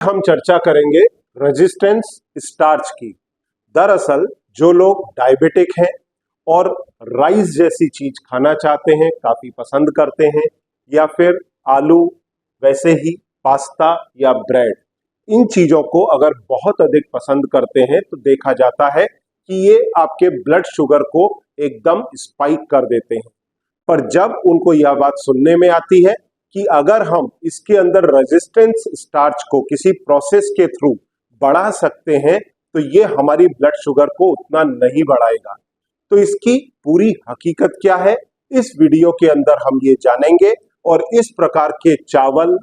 हम चर्चा करेंगे रेजिस्टेंस स्टार्च की। दरअसल जो लोग डायबिटिक हैं और राइस जैसी चीज खाना चाहते हैं, काफी पसंद करते हैं, या फिर आलू, वैसे ही पास्ता या ब्रेड, इन चीजों को अगर बहुत अधिक पसंद करते हैं तो देखा जाता है कि ये आपके ब्लड शुगर को एकदम स्पाइक कर देते हैं। पर जब उनको यह बात सुनने में आती है कि अगर हम इसके अंदर रेजिस्टेंस स्टार्च को किसी प्रोसेस के थ्रू बढ़ा सकते हैं तो ये हमारी ब्लड शुगर को उतना नहीं बढ़ाएगा। तो इसकी पूरी हकीकत क्या है, इस वीडियो के अंदर हम ये जानेंगे। और इस प्रकार के चावल,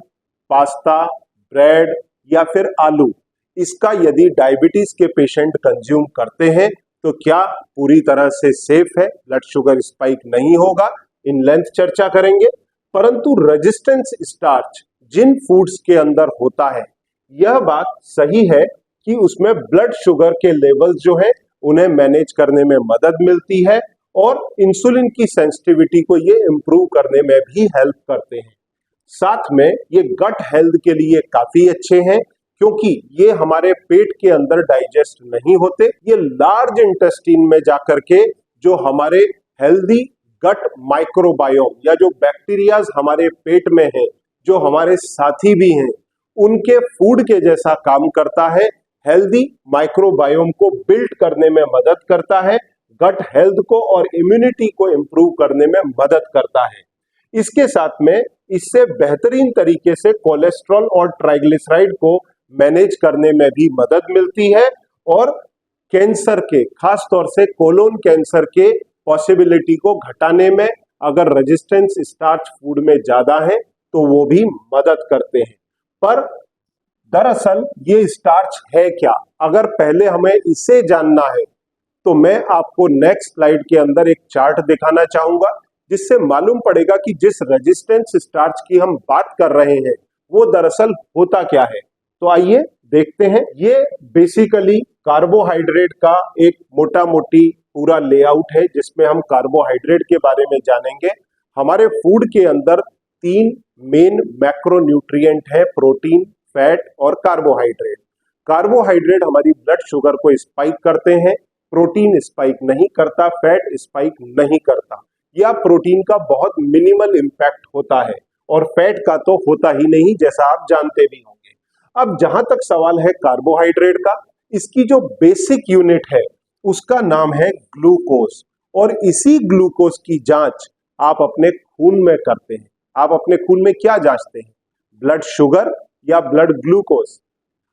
पास्ता, ब्रेड या फिर आलू, इसका यदि डायबिटीज के पेशेंट कंज्यूम करते हैं तो क्या पूरी तरह से सेफ है, ब्लड शुगर स्पाइक नहीं होगा, इन लेंथ चर्चा करेंगे। परंतु रेजिस्टेंस स्टार्च जिन फूड्स के अंदर होता है, यह बात सही है कि उसमें ब्लड शुगर के लेवल्स जो है उन्हें मैनेज करने में मदद मिलती है और इंसुलिन की सेंसिटिविटी को ये इंप्रूव करने में भी हेल्प करते हैं। साथ में ये गट हेल्थ के लिए काफी अच्छे हैं क्योंकि ये हमारे पेट के अंदर डाइजेस्ट नहीं होते, ये लार्ज इंटेस्टाइन में जाकर के जो हमारे हेल्दी गट माइक्रोबायोम या जो बैक्टीरियाज हमारे पेट में हैं, जो हमारे साथी भी हैं, उनके फूड के जैसा काम करता है। हेल्दी माइक्रोबायोम को बिल्ड करने में मदद करता है, गट हेल्थ को और इम्यूनिटी को इंप्रूव करने में मदद करता है। इसके साथ में इससे बेहतरीन तरीके से कोलेस्ट्रॉल और ट्राइग्लिसराइड को मैनेज करने में भी मदद मिलती है और कैंसर के, खास तौर से कोलोन कैंसर के पॉसिबिलिटी को घटाने में अगर रेजिस्टेंस स्टार्च फूड में ज्यादा है तो वो भी मदद करते हैं। पर दरअसल ये स्टार्च है क्या, अगर पहले हमें इसे जानना है तो मैं आपको नेक्स्ट स्लाइड के अंदर एक चार्ट दिखाना चाहूंगा जिससे मालूम पड़ेगा कि जिस रेजिस्टेंस स्टार्च की हम बात कर रहे हैं वो दरअसल होता क्या है। तो आइए देखते हैं। ये बेसिकली कार्बोहाइड्रेट का एक मोटा मोटी पूरा लेआउट है जिसमें हम कार्बोहाइड्रेट के बारे में जानेंगे। हमारे फूड के अंदर 3 मेन मैक्रोन्यूट्रिएंट है, प्रोटीन, फैट और कार्बोहाइड्रेट। कार्बोहाइड्रेट हमारी ब्लड शुगर को स्पाइक करते हैं, प्रोटीन स्पाइक नहीं करता, फैट स्पाइक नहीं करता, या प्रोटीन का बहुत मिनिमल इंपैक्ट होता है और फैट का तो होता ही नहीं, जैसा आप जानते भी होंगे। अब जहां तक सवाल है कार्बोहाइड्रेट का, इसकी जो बेसिक यूनिट है उसका नाम है ग्लूकोज, और इसी ग्लूकोज की जांच आप अपने खून में करते हैं। आप अपने खून में क्या जांचते हैं, ब्लड शुगर या ब्लड ग्लूकोज?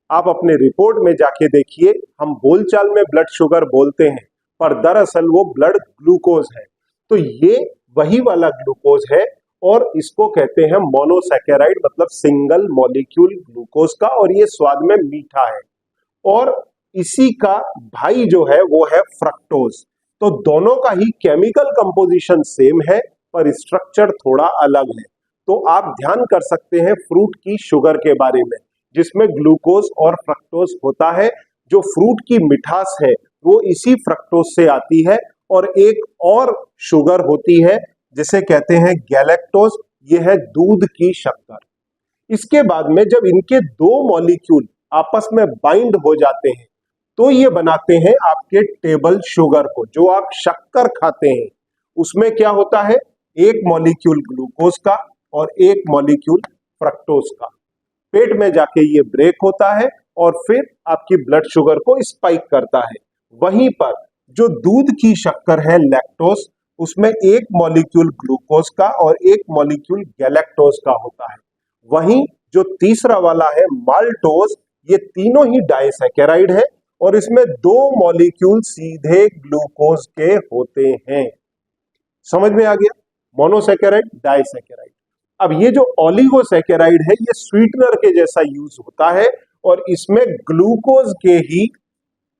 आप अपने रिपोर्ट में जाके देखिए, हम बोलचाल में ब्लड शुगर बोलते हैं पर दरअसल वो ब्लड ग्लूकोज है। तो ये वही वाला ग्लूकोज है और इसको कहते हैं मोनोसैकेराइड, मतलब सिंगल मॉलिक्यूल ग्लूकोज का, और ये स्वाद में मीठा है। और इसी का भाई जो है वो है फ्रक्टोज। तो दोनों का ही केमिकल कंपोजिशन सेम है पर स्ट्रक्चर थोड़ा अलग है। तो आप ध्यान कर सकते हैं फ्रूट की शुगर के बारे में, जिसमें ग्लूकोज और फ्रक्टोज होता है। जो फ्रूट की मिठास है वो इसी फ्रक्टोज से आती है। और एक और शुगर होती है जिसे कहते हैं गैलेक्टोज, ये है दूध की शक्कर। इसके बाद में जब इनके 2 मॉलिक्यूल आपस में बाइंड हो जाते हैं तो ये बनाते हैं आपके टेबल शुगर को, जो आप शक्कर खाते हैं। उसमें क्या होता है, एक मॉलिक्यूल ग्लूकोज का और एक मॉलिक्यूल फ्रक्टोज का। पेट में जाके ये ब्रेक होता है और फिर आपकी ब्लड शुगर को स्पाइक करता है। वहीं पर जो दूध की शक्कर है लैक्टोज, उसमें एक मॉलिक्यूल ग्लूकोज का और एक मॉलिक्यूल गैलेक्टोज का होता है। वहीं जो तीसरा वाला है माल्टोज, ये तीनों ही डाइसैकेराइड है और इसमें 2 मॉलिक्यूल सीधे ग्लूकोज के होते हैं। समझ में आ गया, मोनोसैकेराइड, डाइसैकेराइड। अब ये जो ओलिगोसैकेराइड है ये स्वीटनर के जैसा यूज होता है और इसमें ग्लूकोज के ही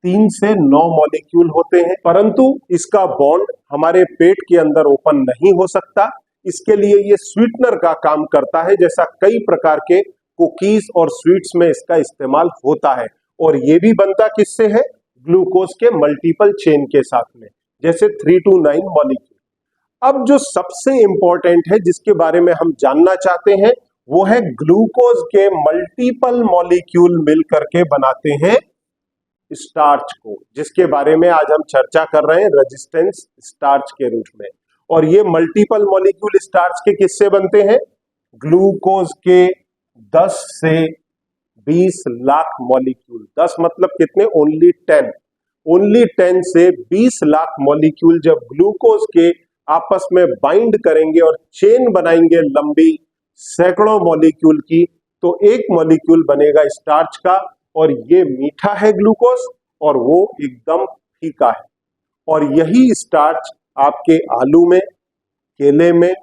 3 से 9 मॉलिक्यूल होते हैं, परंतु इसका बॉन्ड हमारे पेट के अंदर ओपन नहीं हो सकता। इसके लिए ये स्वीटनर का काम करता है, जैसा कई प्रकार के कुकीज और स्वीट्स में इसका इस्तेमाल होता है। और ये भी बनता किससे है, ग्लूकोज के मल्टीपल चेन के साथ में, जैसे 3 to 9 मॉलिक्यूल। अब जो सबसे इंपॉर्टेंट है जिसके बारे में हम जानना चाहते हैं वो है ग्लूकोज के मल्टीपल मॉलिक्यूल मिल करके बनाते हैं स्टार्च को, जिसके बारे में आज हम चर्चा कर रहे हैं रेजिस्टेंस स्टार्च के रूप में। और ये मल्टीपल मॉलिक्यूल स्टार्च के किससे बनते हैं? ग्लूकोज के 10 से 20 लाख मॉलिक्यूल। 10 मतलब कितने? ओनली 10। ओनली 10 से 20 लाख मॉलिक्यूल जब ग्लूकोज के आपस में बाइंड करेंगे और चेन बनाएंगे लंबी सैकड़ों मॉलिक्यूल की, तो एक मॉलिक्यूल बनेगा स्टार्च का। और ये मीठा है ग्लूकोज और वो एकदम फीका है। और यही स्टार्च आपके आलू में, केले में,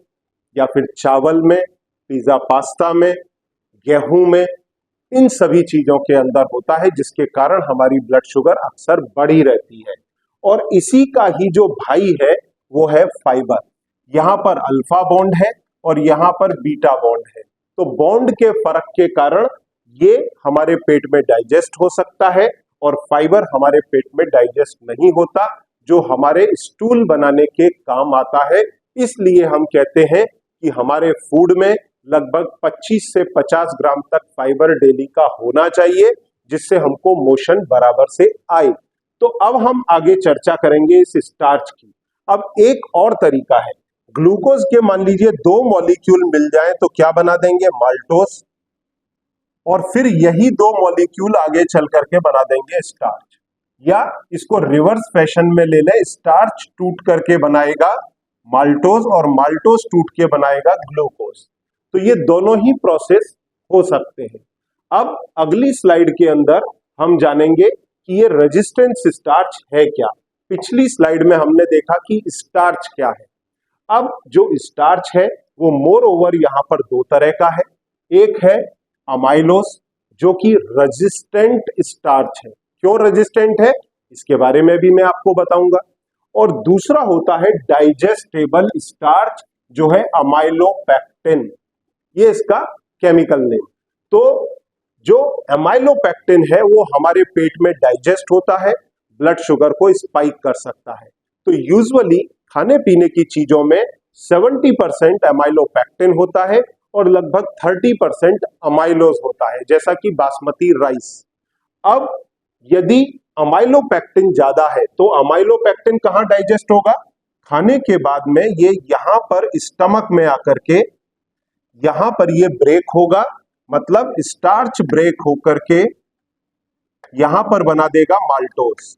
या फिर चावल में, पिज्जा पास्ता में, गेहूं में, इन सभी चीजों के अंदर होता है, जिसके कारण हमारी ब्लड शुगर अक्सर बढ़ी रहती है। और इसी का ही जो भाई है वो है फाइबर। यहाँ पर अल्फा बॉन्ड है और यहाँ पर बीटा बॉन्ड है। तो बॉन्ड के फर्क के कारण ये हमारे पेट में डाइजेस्ट हो सकता है और फाइबर हमारे पेट में डाइजेस्ट नहीं होता, जो हमारे स्टूल बनाने के काम आता है। इसलिए हम कहते हैं कि हमारे फूड में लगभग 25 से 50 ग्राम तक फाइबर डेली का होना चाहिए, जिससे हमको मोशन बराबर से आए। तो अब हम आगे चर्चा करेंगे इस स्टार्च की। अब एक और तरीका है, ग्लूकोज के मान लीजिए 2 मॉलिक्यूल मिल जाएं तो क्या बना देंगे? माल्टोज। और फिर यही 2 मॉलिक्यूल आगे चल करके बना देंगे स्टार्च। या इसको रिवर्स फैशन में ले लें, स्टार्च टूट करके बनाएगा माल्टोज और माल्टोज टूट के बनाएगा ग्लूकोज। तो ये दोनों ही प्रोसेस हो सकते हैं। अब अगली स्लाइड के अंदर हम जानेंगे कि ये रेजिस्टेंस स्टार्च है क्या। पिछली स्लाइड में हमने देखा कि स्टार्च क्या है। अब जो स्टार्च है वो मोर ओवर यहाँ पर 2 तरह का है। एक है अमाइलोज, जो कि रेजिस्टेंट स्टार्च है। क्यों रेजिस्टेंट है इसके बारे में भी मैं आपको बताऊंगा। और दूसरा होता है डाइजेस्टेबल स्टार्च, जो है अमाइलोपेक्टिन, ये इसका केमिकल नेम। तो जो अमाइलोपेक्टिन है वो हमारे पेट में डाइजेस्ट होता है, ब्लड शुगर को स्पाइक कर सकता है। तो यूजुअली खाने पीने की चीजों में 70% अमाइलोपेक्टिन होता है और लगभग 30% अमाइलोज होता है, जैसा कि बासमती राइस। अब यदि अमाइलोपेक्टिन ज्यादा है तो अमाइलोपेक्टिन कहां डाइजेस्ट होगा? खाने के बाद में ये यहां पर स्टमक में आकर के यहां पर ये ब्रेक होगा, मतलब स्टार्च ब्रेक होकर के यहां पर बना देगा माल्टोज,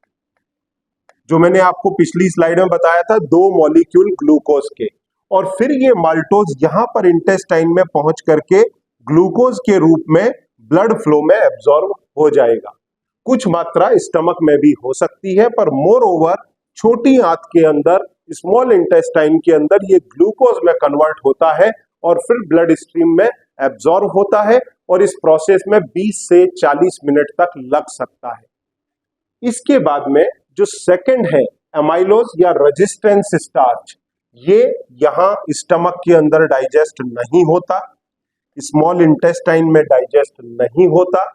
जो मैंने आपको पिछली स्लाइड में बताया था, 2 मॉलिक्यूल ग्लूकोज के। और फिर ये माल्टोज यहां पर इंटेस्टाइन में पहुंच करके ग्लूकोज के रूप में ब्लड फ्लो में एब्जॉर्ब हो जाएगा। कुछ मात्रा स्टमक में भी हो सकती है, पर मोर ओवर छोटी आंत के अंदर, स्मॉल इंटेस्टाइन के अंदर ये ग्लूकोज में कन्वर्ट होता है और फिर ब्लड स्ट्रीम में एब्जॉर्ब होता है। और इस प्रोसेस में 20 से 40 मिनट तक लग सकता है। इसके बाद में जो सेकंड है अमाइलोज या रेजिस्टेंस स्टार्च, ये यहां स्टमक के अंदर डाइजेस्ट नहीं होता, स्मॉल इंटेस्टाइन में डाइजेस्ट नहीं होता।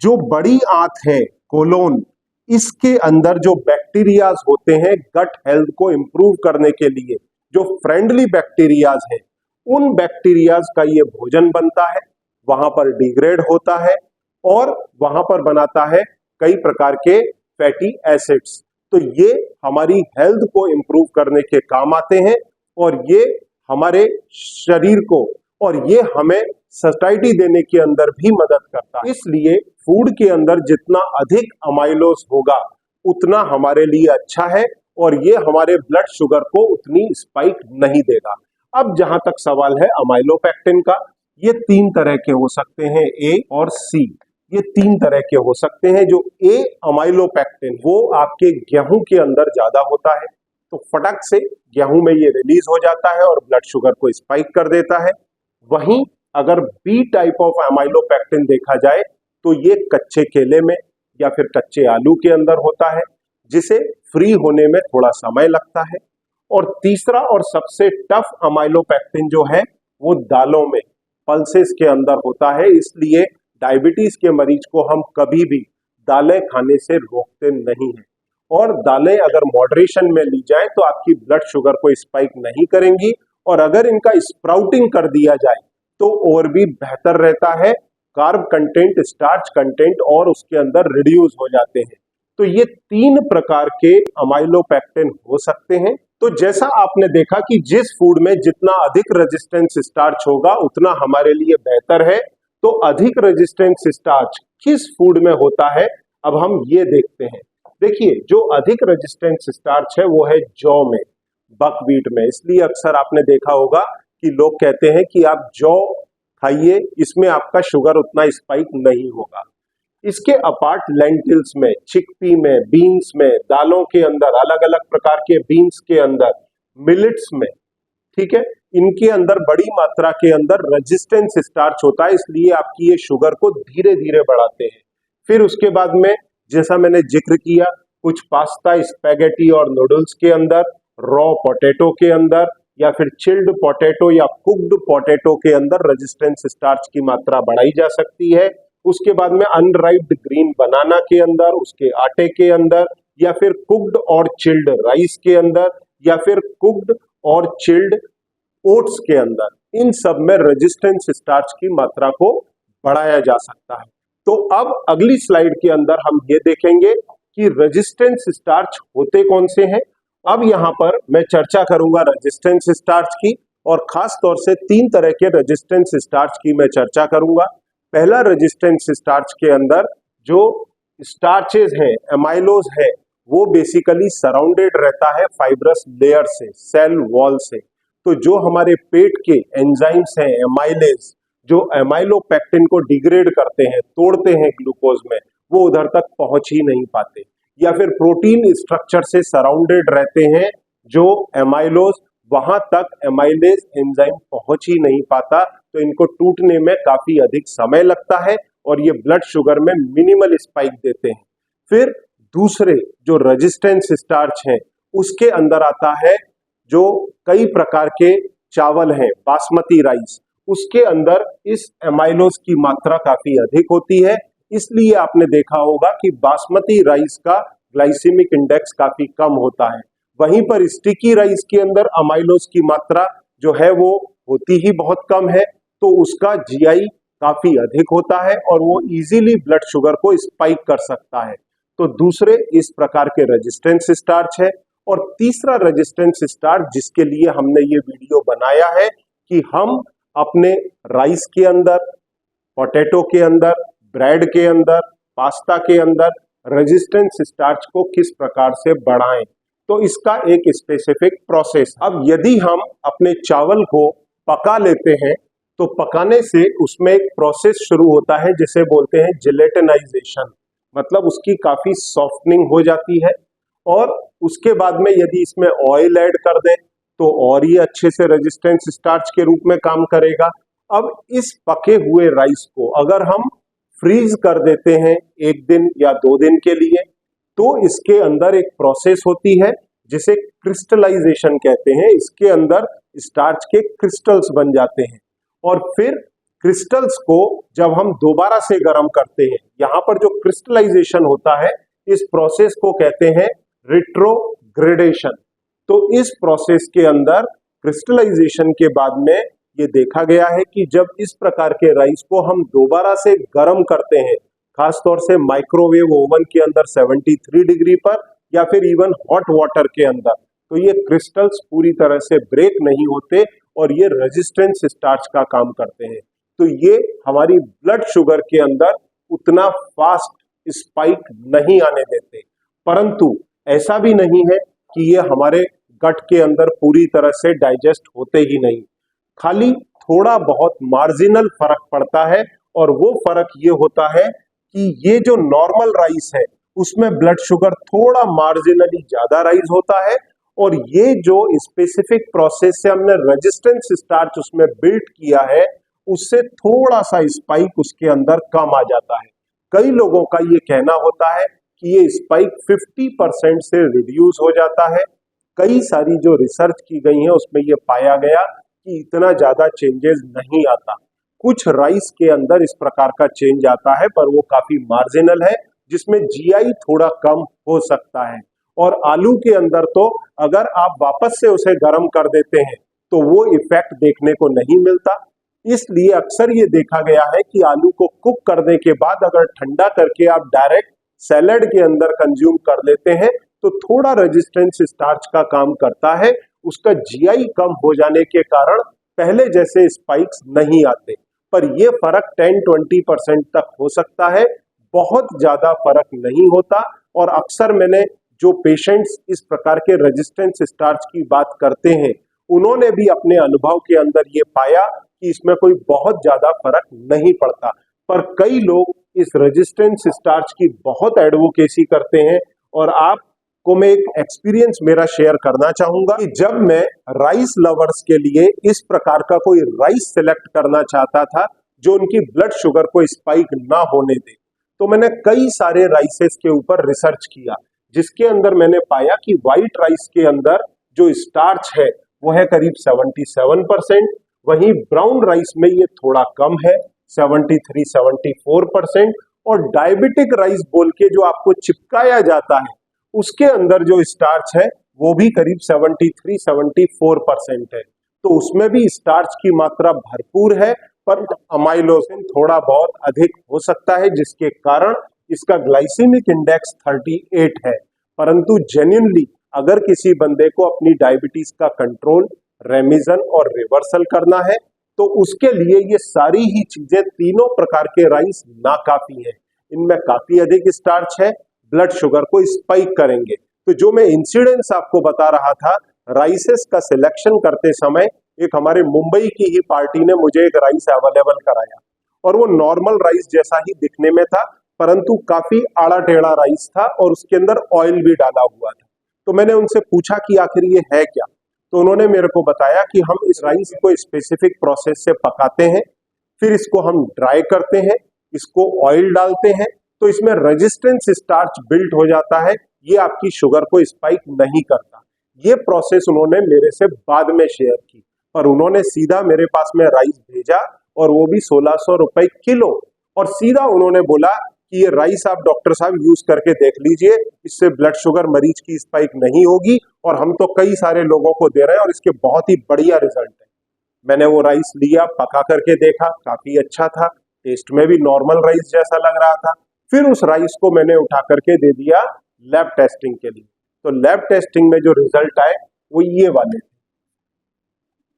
जो बड़ी आंत है कोलोन, इसके अंदर जो बैक्टीरियाज होते हैं गट हेल्थ को इंप्रूव करने के लिए, जो फ्रेंडली बैक्टीरियाज हैं, उन बैक्टीरियाज का ये भोजन बनता है, वहां पर डिग्रेड होता है और वहां पर बनाता है कई प्रकार के फैटी एसिड्स। तो ये हमारी हेल्थ को इंप्रूव करने के काम आते हैं और ये हमारे शरीर को और ये हमें सटाइटी देने के अंदर भी मदद करता है। इसलिए फूड के अंदर जितना अधिक अमाइलोज होगा उतना हमारे लिए अच्छा है और ये हमारे ब्लड शुगर को उतनी स्पाइक नहीं देगा। अब जहां तक सवाल है अमाइलोपेक्टिन का, ये 3 तरह के हो सकते हैं, ए और सी। ये 3 तरह के हो सकते हैं। जो ए अमाइलोपेक्टिन वो आपके गेहूं के अंदर ज्यादा होता है, तो फटक से गेहूं में ये रिलीज हो जाता है और ब्लड शुगर को स्पाइक कर देता है। वहीं अगर बी टाइप ऑफ अमाइलोपेक्टिन देखा जाए तो ये कच्चे केले में या फिर कच्चे आलू के अंदर होता है, जिसे फ्री होने में थोड़ा समय लगता है। और तीसरा और सबसे टफ अमाइलोपेक्टिन जो है वो दालों में, पल्सेस के अंदर होता है। इसलिए डायबिटीज के मरीज को हम कभी भी दालें खाने से रोकते नहीं हैं। और दालें अगर मॉडरेशन में ली जाए तो आपकी ब्लड शुगर को स्पाइक नहीं करेंगी, और अगर इनका स्प्राउटिंग कर दिया जाए तो और भी बेहतर रहता है, कार्ब कंटेंट, स्टार्च कंटेंट और उसके अंदर रिड्यूस हो जाते हैं। तो ये 3 प्रकार के अमाइलोपेक्टिन हो सकते हैं। तो जैसा आपने देखा कि जिस फूड में जितना अधिक रेजिस्टेंस स्टार्च होगा उतना हमारे लिए बेहतर है। तो अधिक रेजिस्टेंस स्टार्च किस फूड में होता है, अब हम ये देखते हैं। देखिए, जो अधिक रेजिस्टेंस स्टार्च है वो है जौ में, बकव्हीट में। इसलिए अक्सर आपने देखा होगा कि लोग कहते हैं कि आप जौ खाइए, इसमें आपका शुगर उतना स्पाइक नहीं होगा। इसके अपार्ट लेंटिल्स में, चिकपी में, बीन्स में, दालों के अंदर, अलग अलग प्रकार के बीन्स के अंदर, मिलेट्स में, ठीक है, इनके अंदर बड़ी मात्रा के अंदर रेजिस्टेंस स्टार्च होता है, इसलिए आपकी ये शुगर को धीरे धीरे बढ़ाते हैं। फिर उसके बाद में, जैसा मैंने जिक्र किया, कुछ पास्ता, स्पैगेटी और नूडल्स के अंदर, रॉ पोटैटो के अंदर, या फिर चिल्ड पोटैटो या कुक्ड पोटैटो के अंदर रेजिस्टेंस स्टार्च की मात्रा बढ़ाई जा सकती है। उसके बाद में अनराइप्ड ग्रीन बनाना के अंदर, उसके आटे के अंदर, या फिर कुक्ड और चिल्ड राइस के अंदर, या फिर कुक्ड और चिल्ड ओट्स के अंदर, इन सब में रेजिस्टेंस स्टार्च की मात्रा को बढ़ाया जा सकता है। तो अब अगली स्लाइड के अंदर हम ये देखेंगे कि रेजिस्टेंस स्टार्च होते कौन से हैं। अब यहां पर मैं चर्चा करूंगा रेजिस्टेंस स्टार्च की, और खास तौर से 3 तरह के रेजिस्टेंस स्टार्च की मैं चर्चा करूंगा। पहला रेजिस्टेंस स्टार्च के अंदर जो स्टार्चेज हैं, एमाइलोज है, वो बेसिकली सराउंडेड रहता है फाइब्रस लेयर से, सेल वॉल से। तो जो हमारे पेट के एंजाइम्स हैं, एमाइलेज, जो एमाइलोपेक्टिन को डिग्रेड करते हैं, तोड़ते हैं ग्लूकोज में, वो उधर तक पहुंच ही नहीं पाते। या फिर प्रोटीन स्ट्रक्चर से सराउंडेड रहते हैं जो एमाइलोज, वहां तक एमाइलेज एंजाइम पहुंच ही नहीं पाता, तो इनको टूटने में काफी अधिक समय लगता है और ये ब्लड शुगर में मिनिमल स्पाइक देते हैं। फिर दूसरे जो रेजिस्टेंस स्टार्च हैं, उसके अंदर आता है जो कई प्रकार के चावल हैं, बासमती राइस, उसके अंदर इस एमाइलोज की मात्रा काफी अधिक होती है। इसलिए आपने देखा होगा कि बासमती राइस का ग्लाइसेमिक इंडेक्स काफी कम होता है। वहीं पर स्टिकी राइस के अंदर अमाइलोज की मात्रा जो है वो होती ही बहुत कम है, तो उसका जीआई काफी अधिक होता है और वो इजीली ब्लड शुगर को स्पाइक कर सकता है। तो दूसरे इस प्रकार के रेजिस्टेंस स्टार्च है। और तीसरा रेजिस्टेंस स्टार्च जिसके लिए हमने ये वीडियो बनाया है कि हम अपने राइस के अंदर, पोटैटो के अंदर, ब्रेड के अंदर, पास्ता के अंदर रेजिस्टेंस स्टार्च को किस प्रकार से बढ़ाएं, तो इसका एक स्पेसिफिक प्रोसेस। अब यदि हम अपने चावल को पका लेते हैं तो पकाने से उसमें एक प्रोसेस शुरू होता है जिसे बोलते हैं जिलेटिनाइजेशन, मतलब उसकी काफी सॉफ्टनिंग हो जाती है। और उसके बाद में यदि इसमें ऑयल ऐड कर दें तो और ही अच्छे से रेजिस्टेंस स्टार्च के रूप में काम करेगा। अब इस पके हुए राइस को अगर हम फ्रीज कर देते हैं 1 दिन या 2 दिन के लिए, तो इसके अंदर एक प्रोसेस होती है जिसे क्रिस्टलाइजेशन कहते हैं। इसके अंदर स्टार्च के क्रिस्टल्स बन जाते हैं और फिर क्रिस्टल्स को जब हम दोबारा से गर्म करते हैं, यहां पर जो क्रिस्टलाइजेशन होता है, इस प्रोसेस को कहते हैं रिट्रोग्रेडेशन। तो इस प्रोसेस के अंदर क्रिस्टलाइजेशन के बाद में ये देखा गया है कि जब इस प्रकार के राइस को हम दोबारा से गर्म करते हैं, खासतौर से माइक्रोवेव ओवन के अंदर 73 डिग्री पर या फिर इवन हॉट वाटर के अंदर, तो ये क्रिस्टल्स पूरी तरह से ब्रेक नहीं होते और ये रेजिस्टेंस स्टार्च का काम करते हैं। तो ये हमारी ब्लड शुगर के अंदर उतना फास्ट स्पाइक नहीं आने देते। परंतु ऐसा भी नहीं है कि ये हमारे गट के अंदर पूरी तरह से डाइजेस्ट होते ही नहीं, खाली थोड़ा बहुत मार्जिनल फर्क पड़ता है। और वो फर्क ये होता है कि ये जो नॉर्मल राइस है उसमें ब्लड शुगर थोड़ा मार्जिनली ज्यादा राइज होता है, और ये जो स्पेसिफिक प्रोसेस से हमने रेजिस्टेंस स्टार्च उसमें बिल्ड किया है, उससे थोड़ा सा स्पाइक उसके अंदर कम आ जाता है। कई लोगों का ये कहना होता है कि ये स्पाइक 50% से रिड्यूस हो जाता है। कई सारी जो रिसर्च की गई है उसमें ये पाया गया कि इतना ज्यादा चेंजेस नहीं आता। कुछ राइस के अंदर इस प्रकार का चेंज आता है पर वो काफी मार्जिनल है, जिसमें जीआई थोड़ा कम हो सकता है। और आलू के अंदर तो अगर आप वापस से उसे गर्म कर देते हैं तो वो इफेक्ट देखने को नहीं मिलता। इसलिए अक्सर ये देखा गया है कि आलू को कुक करने के बाद अगर ठंडा करके आप डायरेक्ट सैलेड के अंदर कंज्यूम कर लेते हैं तो थोड़ा रेजिस्टेंस स्टार्च का काम करता है। उसका जीआई कम हो जाने के कारण पहले जैसे स्पाइक्स नहीं आते, पर यह फर्क 10-20% तक हो सकता है, बहुत ज्यादा फर्क नहीं होता। और अक्सर मैंने जो पेशेंट्स इस प्रकार के रेजिस्टेंस स्टार्च की बात करते हैं उन्होंने भी अपने अनुभव के अंदर ये पाया कि इसमें कोई बहुत ज्यादा फर्क नहीं पड़ता। पर कई लोग इस रेजिस्टेंस स्टार्च की बहुत एडवोकेसी करते हैं और आपको मैं एक एक्सपीरियंस मेरा शेयर करना चाहूंगा कि जब मैं राइस लवर्स के लिए इस प्रकार का कोई राइस सिलेक्ट करना चाहता था जो उनकी ब्लड शुगर को स्पाइक ना होने दे, तो मैंने कई सारे राइसेस के ऊपर रिसर्च किया, जिसके अंदर मैंने पाया कि व्हाइट राइस के अंदर जो स्टार्च है वो है करीब 77%, वहीं ब्राउन राइस में ये थोड़ा कम है 73-74%, और डायबिटिक राइस बोल के जो आपको चिपकाया जाता है उसके अंदर जो स्टार्च है वो भी करीब 73-74% है। तो उसमें भी स्टार्च की मात्रा भरपूर है, पर अमाइलोसिन थोड़ा बहुत अधिक हो सकता है, जिसके कारण इसका ग्लाइसेमिक इंडेक्स 38 है। परंतु जेन्युइनली अगर किसी बंदे को अपनी डायबिटीज का कंट्रोल, रेमिजन और रिवर्सल करना है तो उसके लिए ये सारी ही चीजें, तीनों प्रकार के राइस नाकाफी हैं। इनमें काफी अधिक स्टार्च है, ब्लड शुगर को स्पाइक करेंगे। तो जो मैं इंसिडेंस आपको बता रहा था राइसेस का सिलेक्शन करते समय, एक हमारे मुंबई की ही पार्टी ने मुझे एक राइस अवेलेबल कराया और वो नॉर्मल राइस जैसा ही दिखने में था, परंतु काफी आड़ा टेढ़ा राइस था और उसके अंदर ऑयल भी डाला हुआ था। तो मैंने उनसे पूछा कि आखिर ये है क्या, तो उन्होंने मेरे को बताया कि हम इस राइस को स्पेसिफिक प्रोसेस से पकाते हैं, फिर इसको हम ड्राई करते हैं, इसको ऑयल डालते हैं, तो इसमें रेजिस्टेंस स्टार्च बिल्ट हो जाता है, ये आपकी शुगर को स्पाइक नहीं करता। ये प्रोसेस उन्होंने मेरे से बाद में शेयर की, पर उन्होंने सीधा मेरे पास में राइस भेजा और वो भी 1600 रुपए किलो, और सीधा उन्होंने बोला कि ये राइस आप डॉक्टर साहब यूज करके देख लीजिए, इससे ब्लड शुगर मरीज की स्पाइक नहीं होगी, और हम तो कई सारे लोगों को दे रहे हैं और इसके बहुत ही बढ़िया रिजल्ट है। मैंने वो राइस लिया, पका करके देखा, काफी अच्छा था, टेस्ट में भी नॉर्मल राइस जैसा लग रहा था। फिर उस राइस को मैंने उठा करके दे दिया लैब टेस्टिंग के लिए। तो लैब टेस्टिंग में जो रिजल्ट आए वो ये वाले थे।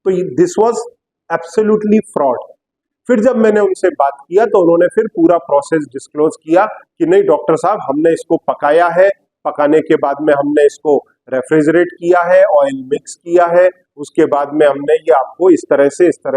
तो दिस वाज एब्सोल्युटली फ्रॉड। फिर जब मैंने उनसे बात किया तो उन्होंने फिर पूरा प्रोसेस डिस्क्लोज किया कि नहीं डॉक्टर साहब, हमने इसको पकाया है, पकाने के बाद में हमने इसको रेफ्रिजरेट किया है, ऑयल मिक्स किया है, उसके बाद में हमने ये आपको इस तरह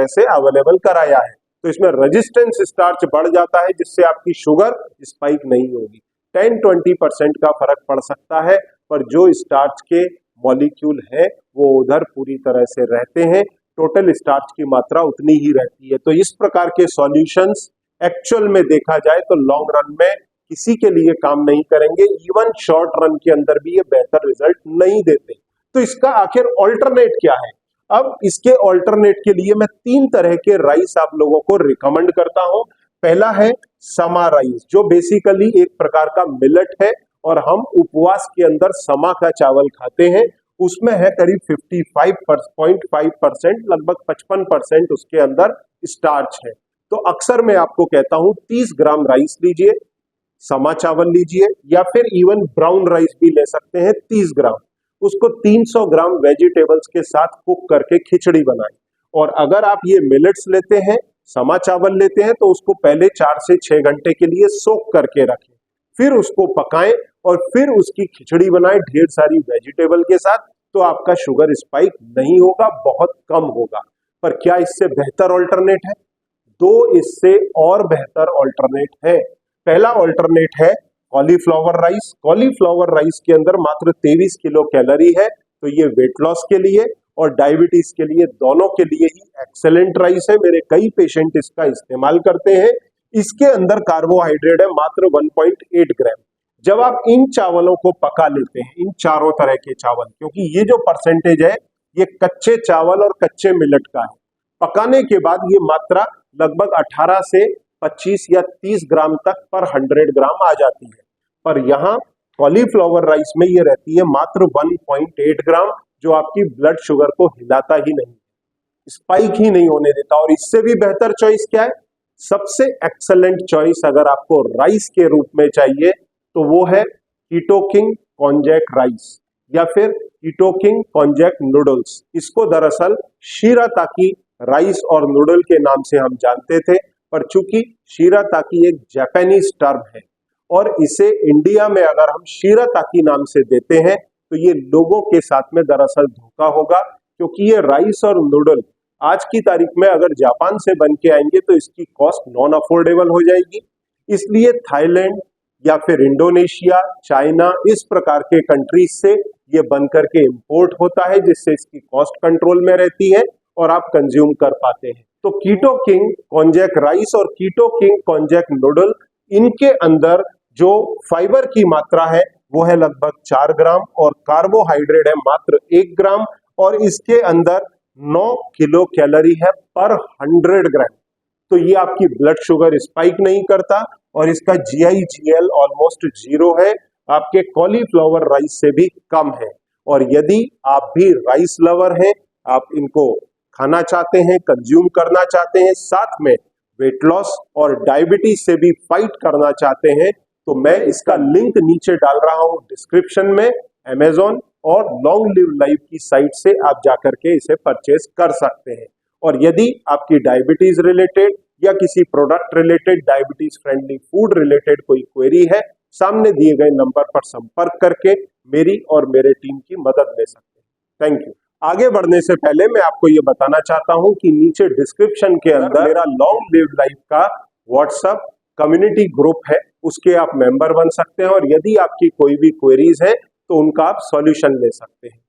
से अवेलेबल कराया है। तो इसमें रेजिस्टेंस स्टार्च बढ़ जाता है जिससे आपकी शुगर स्पाइक नहीं होगी। 10-20% का फर्क पड़ सकता है, पर जो स्टार्च के मॉलिक्यूल है वो उधर पूरी तरह से रहते हैं, टोटल स्टार्च की मात्रा उतनी ही रहती है। तो इस प्रकार के सॉल्यूशंस एक्चुअल में देखा जाए तो लॉन्ग रन में किसी के लिए काम नहीं करेंगे, इवन शॉर्ट रन के अंदर भी ये बेहतर रिजल्ट नहीं देते। तो इसका आखिर ऑल्टरनेट क्या है? अब इसके ऑल्टरनेट के लिए मैं 3 तरह के राइस आप लोगों को रिकमेंड करता हूं। पहला है समा राइस, जो बेसिकली एक प्रकार का मिलेट है और हम उपवास के अंदर समा का चावल खाते हैं। उसमें है करीब 55.5%, लगभग 55% उसके अंदर स्टार्च है। तो अक्सर मैं आपको कहता हूं 30 ग्राम राइस लीजिए, समा चावल लीजिए, या फिर इवन ब्राउन राइस भी ले सकते हैं 30 ग्राम। उसको 300 ग्राम वेजिटेबल्स के साथ कुक करके खिचड़ी बनाएं। और अगर आप ये मिलेट्स लेते हैं, समा चावल लेते हैं, तो उसको पहले 4 से 6 घंटे के लिए सोक करके रखें, फिर उसको पकाएं और फिर उसकी खिचड़ी बनाएं ढेर सारी वेजिटेबल के साथ। तो आपका शुगर स्पाइक नहीं होगा, बहुत कम होगा। पर क्या इससे बेहतर ऑल्टरनेट है? 2 इससे और बेहतर ऑल्टरनेट है। पहला ऑल्टरनेट है कॉलीफ्लावर राइस। कॉलीफ्लावर राइस के अंदर मात्र 23 किलो कैलोरी है, तो ये वेट लॉस के लिए और डायबिटीज के लिए, दोनों के लिए ही एक्सेलेंट राइस है। मेरे कई पेशेंट इसका इस्तेमाल करते हैं। इसके अंदर कार्बोहाइड्रेट है मात्र 1.8 ग्राम। जब आप इन चावलों को पका लेते हैं, इन चारों तरह के चावल, क्योंकि ये जो परसेंटेज है ये कच्चे चावल और कच्चे मिलेट का है, पकाने के बाद ये मात्रा लगभग 18 से 25 या 30 ग्राम तक पर 100 ग्राम आ जाती है। पर यहाँ कॉलीफ्लावर राइस में ये रहती है मात्र 1.8 ग्राम, जो आपकी ब्लड शुगर को हिलाता ही नहीं। स्पाइक ही नहीं होने देता। और इससे भी बेहतर चॉइस क्या है, सबसे एक्सेलेंट चॉइस अगर आपको राइस के रूप में चाहिए तो वो है कीटो किंग कॉन्जैक राइस या फिर कीटो किंग कॉन्जैक नूडल्स। इसको दरअसल शिराताकी राइस और नूडल के नाम से हम जानते थे, पर चूंकि शिराताकी एक जापानीज टर्म है और इसे इंडिया में अगर हम शिराताकी नाम से देते हैं तो ये लोगों के साथ में दरअसल धोखा होगा, क्योंकि ये राइस और नूडल आज की तारीख में अगर जापान से बन के आएंगे तो इसकी कॉस्ट नॉन अफोर्डेबल हो जाएगी। इसलिए थाईलैंड या फिर इंडोनेशिया, चाइना, इस प्रकार के कंट्रीज से ये बन करके इंपोर्ट होता है, जिससे इसकी कॉस्ट कंट्रोल में रहती है और आप कंज्यूम कर पाते हैं। तो कीटो किंग कॉन्जैक राइस और कीटो किंग कॉन्जैक नूडल, इनके अंदर जो फाइबर की मात्रा है वो है लगभग 4 ग्राम और कार्बोहाइड्रेट है मात्र 1 ग्राम और इसके अंदर 9 किलो कैलोरी है पर 100 ग्राम। तो ये आपकी ब्लड शुगर स्पाइक नहीं करता और इसका GI/GL ऑलमोस्ट 0 है, आपके कॉलीफ्लावर राइस से भी कम है। और यदि आप भी राइस लवर हैं, आप इनको खाना चाहते हैं, कंज्यूम करना चाहते हैं, साथ में वेट लॉस और डायबिटीज से भी फाइट करना चाहते हैं, तो मैं इसका लिंक नीचे डाल रहा हूं डिस्क्रिप्शन में। अमेजॉन और लॉन्ग लिव लाइफ की साइट से आप जाकर के इसे परचेज कर सकते हैं। और यदि आपकी डायबिटीज रिलेटेड या किसी product related, diabetes friendly food related कोई क्वेरी है, सामने दिए गए नंबर पर संपर्क करके मेरी और मेरे टीम की मदद ले सकते हैं। Thank you. आगे बढ़ने से पहले मैं आपको ये बताना चाहता हूं कि नीचे डिस्क्रिप्शन के अंदर मेरा लॉन्ग लिव लाइफ का व्हाट्सएप कम्युनिटी ग्रुप है, उसके आप मेंबर बन सकते हैं और यदि आपकी कोई भी क्वेरीज है तो उनका आप सॉल्यूशन ले सकते हैं।